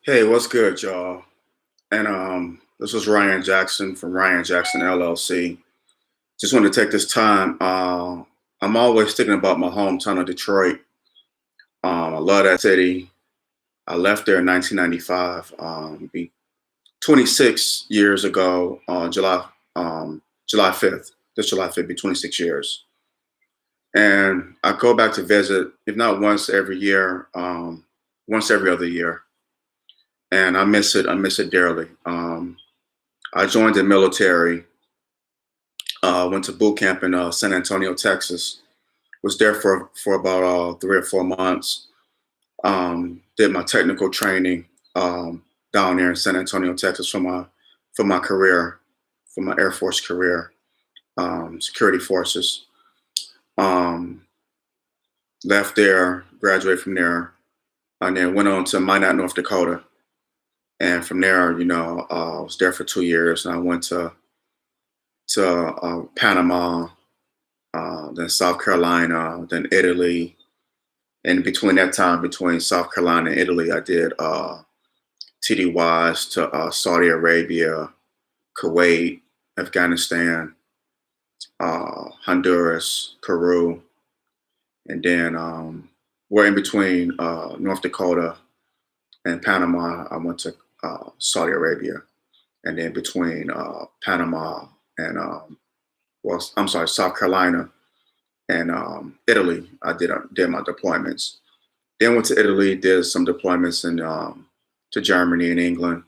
Hey, what's good, y'all? And this is Ryan Jackson from Ryan Jackson LLC. Just want to take this time. I'm always thinking about my hometown of Detroit. I love that city. I left there in 1995, be 26 years ago, July 5th. This July 5th be 26 years. And I go back to visit, if not once every year, once every other year. And I miss it. I miss it dearly. I joined the military. Went to boot camp in San Antonio, Texas. Was there for about 3 or 4 months. Did my technical training down there in San Antonio, Texas, for my career, for my Air Force career, security forces. Um, Left there, graduated from there, and then went on to Minot, North Dakota. And from there, I was there for 2 years, and I went to Panama, then South Carolina, then Italy. And between that time, between South Carolina and Italy, I did TDYs to Saudi Arabia, Kuwait, Afghanistan, Honduras, Peru, and then we're in between North Dakota and Panama. I went to Saudi Arabia, and then between Panama and I'm sorry, South Carolina and Italy, I did my deployments. Then went to Italy, did some deployments in to Germany and England,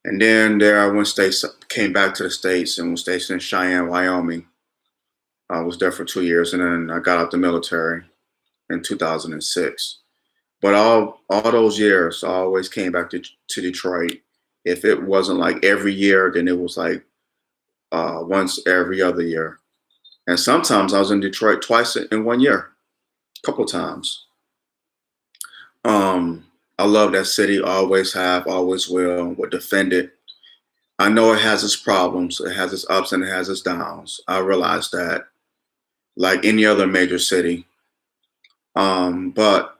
and then there I went states, came back to the states and was stationed in Cheyenne, Wyoming. I was there for 2 years, and then I got out the military in 2006. But all those years, I always came back to Detroit. If it wasn't like every year, then it was like once every other year. And sometimes I was in Detroit twice in 1 year, a couple of times. I love that city, always have, always will, would defend it. I know it has its problems, it has its ups and it has its downs. I realize that, like any other major city. But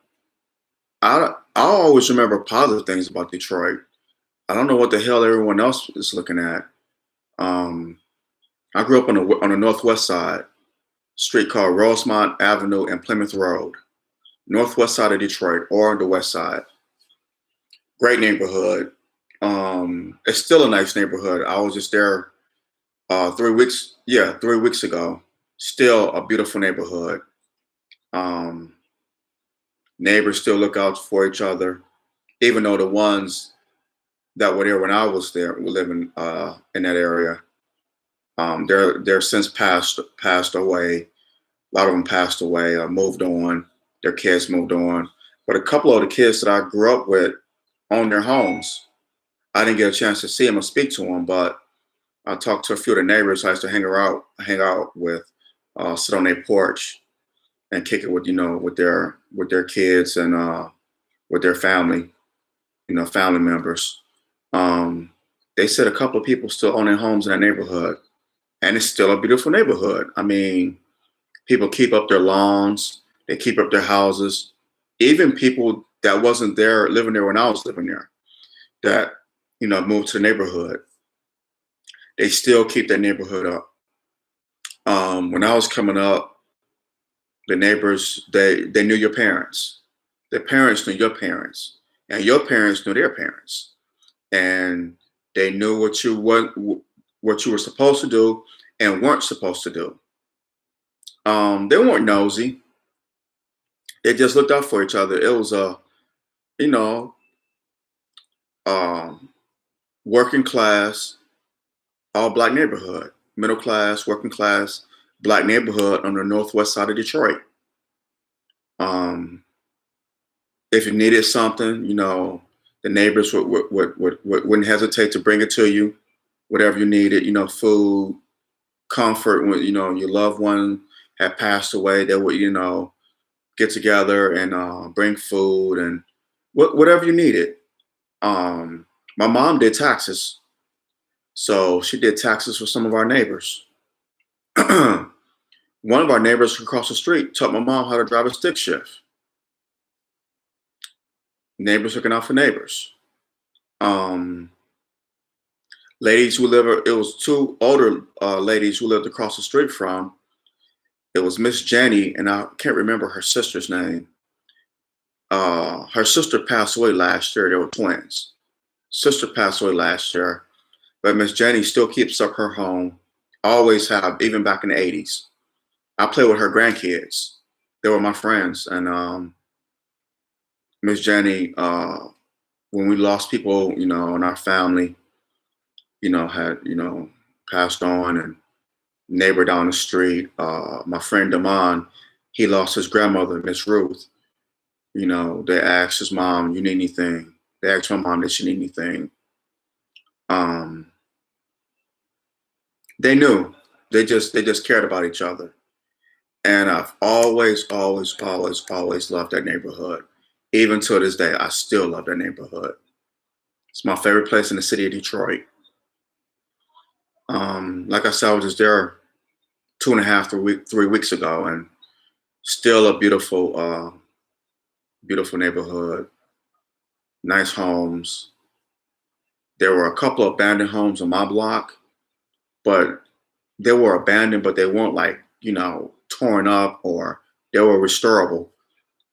I always remember positive things about Detroit. I don't know what the hell everyone else is looking at. Um, I grew up on the northwest side, street called Rosemont Avenue and Plymouth Road, northwest side of Detroit, or the west side. Great neighborhood. It's still a nice neighborhood. I was just there 3 weeks, yeah, 3 weeks ago. Still a beautiful neighborhood. Um, Neighbors still look out for each other, even though the ones that were there when I was there were living in that area. They're since passed away. A lot of them passed away, moved on. Their kids moved on. But a couple of the kids that I grew up with own their homes. I didn't get a chance to see them or speak to them, but I talked to a few of the neighbors I used to hang out with, sit on their porch and kick it with with their kids and with their family, family members. Um, they said a couple of people still own their homes in that neighborhood, and it's still a beautiful neighborhood. I mean, people keep up their lawns, they keep up their houses. Even people that wasn't there living there when I was living there, that moved to the neighborhood, they still keep that neighborhood up. When I was coming up, the neighbors they knew your parents. Their parents knew your parents, and your parents knew their parents, and they knew what you were supposed to do and weren't supposed to do. They weren't nosy. They just looked out for each other. It was a you know um, working class, all black neighborhood, middle class, working class, black neighborhood on the northwest side of Detroit. Um, if you needed something, the neighbors wouldn't hesitate to bring it to you, whatever you needed, food, comfort. When your loved one had passed away, they would get together and bring food and whatever you needed. My mom did taxes, so she did taxes for some of our neighbors. One of our neighbors across the street taught my mom how to drive a stick shift. Neighbors looking out for neighbors. Um, ladies who live, it was two older ladies who lived across the street from. It was Miss Jenny, and I can't remember her sister's name. Her sister passed away last year. They were twins. Sister passed away last year, but Miss Jenny still keeps up her home. Always have, even back in the '80s. I play with her grandkids. They were my friends, and Miss Jenny, when we lost people, in our family, had passed on, and neighbor down the street, my friend Damon, he lost his grandmother, Miss Ruth. They asked his mom, "You need anything?" They asked my mom, "Did she need anything?" Um, they knew. They just cared about each other. And I've always, always, always, always loved that neighborhood. Even to this day, I still love that neighborhood. It's my favorite place in the city of Detroit. Like I said, I was just there 2.5, 3 weeks ago, and still a beautiful, beautiful neighborhood. Nice homes. There were a couple of abandoned homes on my block, but they were abandoned, but they weren't like, torn up, or they were restorable.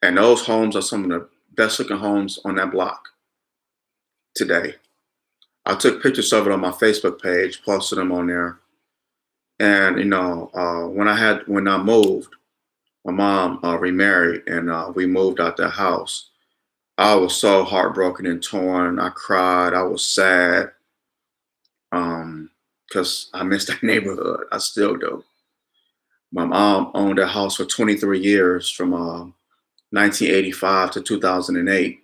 And those homes are some of the best looking homes on that block today. I took pictures of it on my Facebook page, posted them on there. And when I moved, my mom remarried, and we moved out the house. I was so heartbroken and torn. I cried. I was sad, because I miss that neighborhood. I still do. My mom owned that house for 23 years, from 1985 to 2008.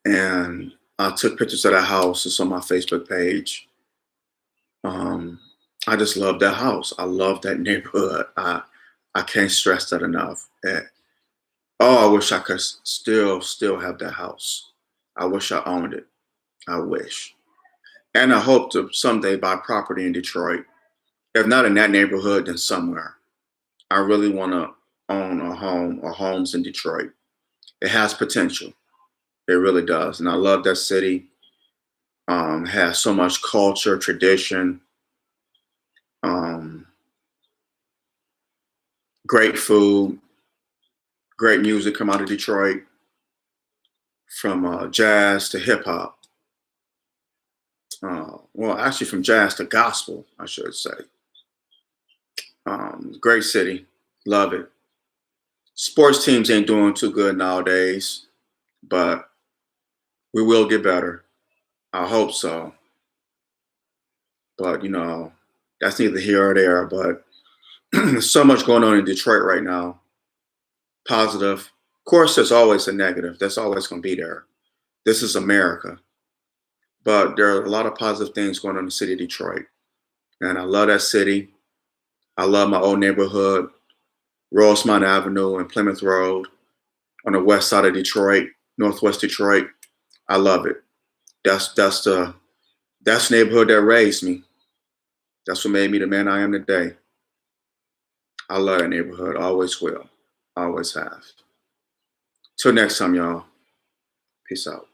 And I took pictures of that house. It's on my Facebook page. Um, I just love that house. I love that neighborhood. I can't stress that enough. Oh, I wish I could still have that house. I wish I owned it. I wish. And I hope to someday buy property in Detroit. If not in that neighborhood, then somewhere. I really want to own a home or homes in Detroit. It has potential. It really does. And I love that city. Has so much culture, tradition, um, great food, great music come out of Detroit, from jazz to hip hop. Well, actually, from jazz to gospel, I should say. Great city. Love it. Sports teams ain't doing too good nowadays, but we will get better. I hope so. But, that's neither here or there. But there's so much going on in Detroit right now. Positive. Of course, there's always a negative. That's always going to be there. This is America. But there are a lot of positive things going on in the city of Detroit. And I love that city. I love my old neighborhood, Rosemont Avenue and Plymouth Road on the west side of Detroit, Northwest Detroit. I love it. That's the neighborhood that raised me. That's what made me the man I am today. I love that neighborhood. Always will. Always have. Till next time, y'all. Peace out.